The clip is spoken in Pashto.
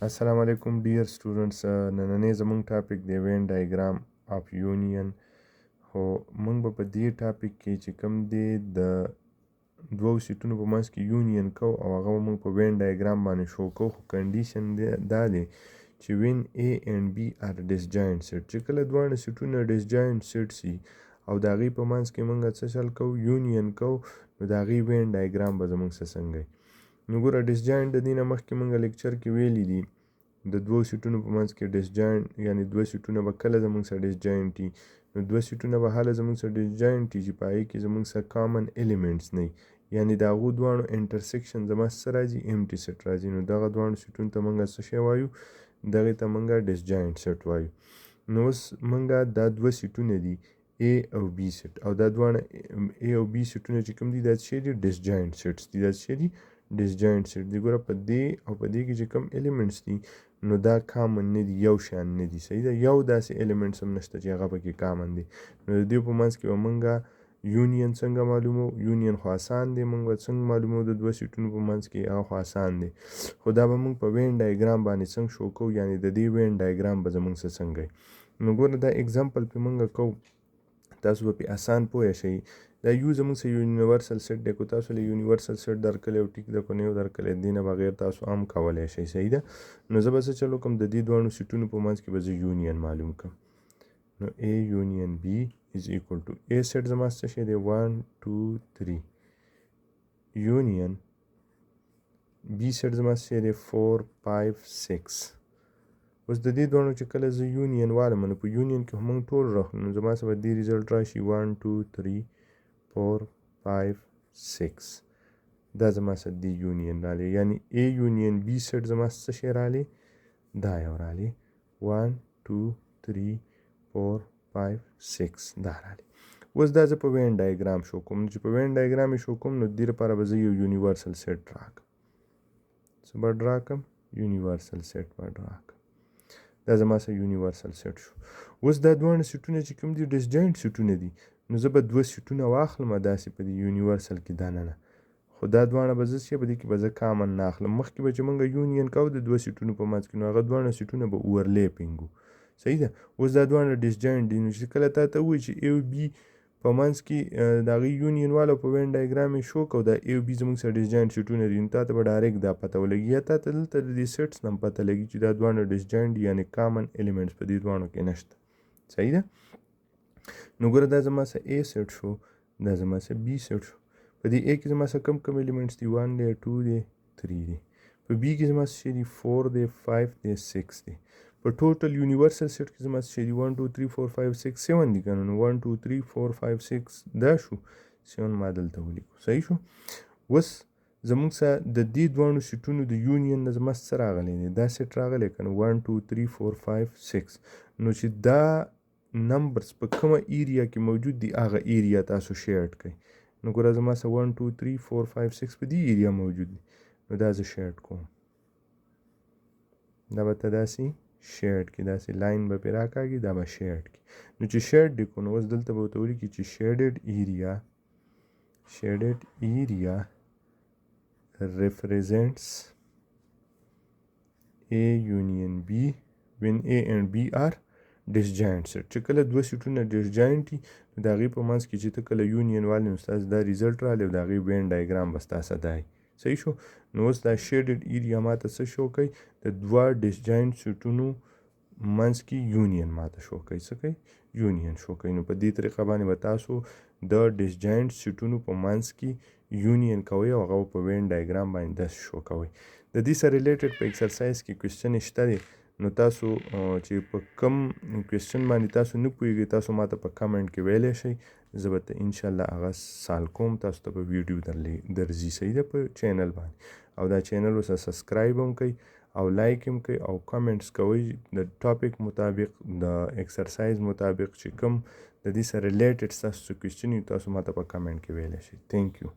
السلام علیکم ډیر سټوډنټس نننې زموږ ټاپک دی وین ډایګرام اف یونین خو موږ به په دې ټاپک کې چې کوم دی د دوو سیټونو په منځ کې یونین کو او هغه به موږ په وین ډایګرام باندې شو کو خو کنډیشن دا دی چې وین A and B are disjoint set چې کله دواړه سیټونه disjoint set سي او د هغې په منځ کې موږ څه چل کو یونین کو نو د هغې وین ډایګرام به زموږ څنګه نو ګوره ډسجاینټ د دې نه مخکې موږ لیکچر کې ویلي دي د دوو سیټونو په منځ کې ډسجاینټ یعنی دوه سیټونه به کله زموږ سره ډسجاینټ وي نو دوه سیټونه به هله زموږ سره ډسجاینټ وي چې په هغې کې زموږ سره کامن الیمنټس نه وي یعنی د هغو دواړو انټرسیکشن زما څه راځي امټي سیټ راځي نو دغه دواړو سیټونو ته موږ څه شی وایو دغې ته موږ ډسجاینټ سیټ وایو نو اوس موږ دا دوه سیټونه دي A او B سیټ او دا دواړه A او B سیټونه چې کوم دي دا څه دي ډسجاینټ سیټس دي دا څه دي ډسجاینټ سیټ دی ګوره په دې او په دې کې چې کوم الیمنټس دي نو دا کامن نه دي یو شان نه دي صحیح ده یو داسې الیمنټس هم نشته چې هغه پکې کامن دي نو د دې په منځ کې به موږ یونین څنګه معلومو یونین خو آسان دی موږ به څنګه معلومو د دوه سیټونو په منځ کې هغه خو آسان دی خو دا به موږ په وین ډایګرام باندې څنګه شو کوو یعنی د دې وین ډایګرام به زموږ څنګه نو ګوره دا اگزامپل پې موږ کوو تاسو به پې آسان پوه شئ دا یو زموږ سره یونیورسل سیټ دی که تاسو له یونیورسل سیټ درکلی او ټیک ده که نه یو درکلی دې نه بغیر تاسو هم کولی شئ صحیح ده نو زه به څه چل وکړم د دې دواړو سیټونو په منځ کې به زه یونین معلوم کړم نو A یونین B is equal to A سیټ زما څه شی دی 1 2 3 یونین B سیټ زما څه شی دی 4 5 6 اوس د دې دواړو چې کله زه یونین والم نو په یونین کې موږ ټول راخلو نو زما سره به دې ریزلټ راشي 1 2 3 4 5 6 دا زما سره دی یونین رالی یعنی A یونین B سیټ زما څه شی رالی دا یو رالی 1 2 3 4 5 6 دا رالی اوس دا زه په وین ډایګرام شو کوم چې په وین ډایګرام یې شو کوم نو دې لپاره به زه یو یونیورسل سیټ راکړم څه به راکړم یونیورسل سیټ به راکړم دا زما سره یونیورسل سیټ شو اوس دا دواړه سیټونه چې کوم دي ډسجاینټ سیټونه دي نو زه به دوه سیټونه واخلم داسې په دې یونیورسل کې دننه خو دا دواړه به زه په دې کې به زه کامن نه اخلم مخکې به چې موږ یونین کوو د دوه سیټونو په منځ کې نو هغه دواړه سیټونه به اوورلیپینګ وو صحیح ده اوس دا دواړه ډسجاینټ دي نو چې کله تا ته ووایي چې A او B په منځ کې د هغې یونین والا په وین ډایګرام یې شو کو دا A او B زموږ سره ډسجاینټ سیټونه دي نو تا ته به ډایرکټ دا پته ولګي یا تا ته دلته د دې سیټس نه هم پته لګي چې دا دواړه ډسجاینټ دي یعنې کامن الیمنټس په دې دواړو کې نشته صحیح ده نو ګوره دا زما سره A سیټ شو دا زما سره B سیټ شو په دې A کې زما سره کم کم الیمنټس دي 1 دی 2 دی 3 دی په B کې زما څه دی 4 دی 5 دی 6 دی په ټوټل یونیورسل سیټ کې زما څه دي 1 2 3 4 5 6 7 دي که نه نو 1 2 3 4 5 6 دا شو 7 ما دلته ولیکو صحیح شو اوس زموږ سره د دې دواړو سیټونو د یونین نه زما څه راغلی دی دا سیټ راغلی که نه 1 2 3 4 5 6 نو چې دا نمبرز په کومه ایریا کې موجود دي هغه ایریا تاسو شیرډ کړئ نو ګوره زما سره 1 2 3 4 5 6 په دې ایریا موجود دي نو دا زه شیرډ کوم دا به ته داسې شیرډ کې داسې لاین به پرې راکاږي دا به شیرډ کې نو چې شیرډ دې کړو نو اوس دلته به ورته ولیکي چې شیرډډ ایریا represents A union B when A and B are disjoint set چې کله دوه سیټونه ډسجاینټ دي نو د هغې په منځ کې چې ته کله یونین والې نو ستاسو دا ریزلټ رالی او د هغې وین ډایګرام به ستا سره دی صحیح شو نو اوس دا شیډډ ایریا ماته څه شو کوي د دوه ډسجاینټ سیټونو منځ کې یونین ماته شو کوي څه کوي یونین شو کوي نو په دې طریقه باندې به تاسو د ډسجاینټ سیټونو په منځ کې یونین کوئ او هغه په وین ډایګرام باندې داسې شو کوئ د دې سره ریلیټډ په ایکسرسایز کې کوېسچن شته دی نو تاسو چې په کم کوېسچن باندې تاسو نه پوهیږئ تاسو ماته په کمنټ کې ویلی شئ زه به ته انشاءالله هغه سال کوم تاسو ته به ویډیو درځي صحیح ده په چینل باندې او دا چینل اوس سبسکرایب هم کوئ او لایک هم کوئ او کمنټس کوئ د ټاپک مطابق د ایکسرسایز مطابق چې کوم د دې سره ریلیټډ ستاسو کوېسچن وي تاسو ماته په کمنټ کې ویلی شئ تھینک یو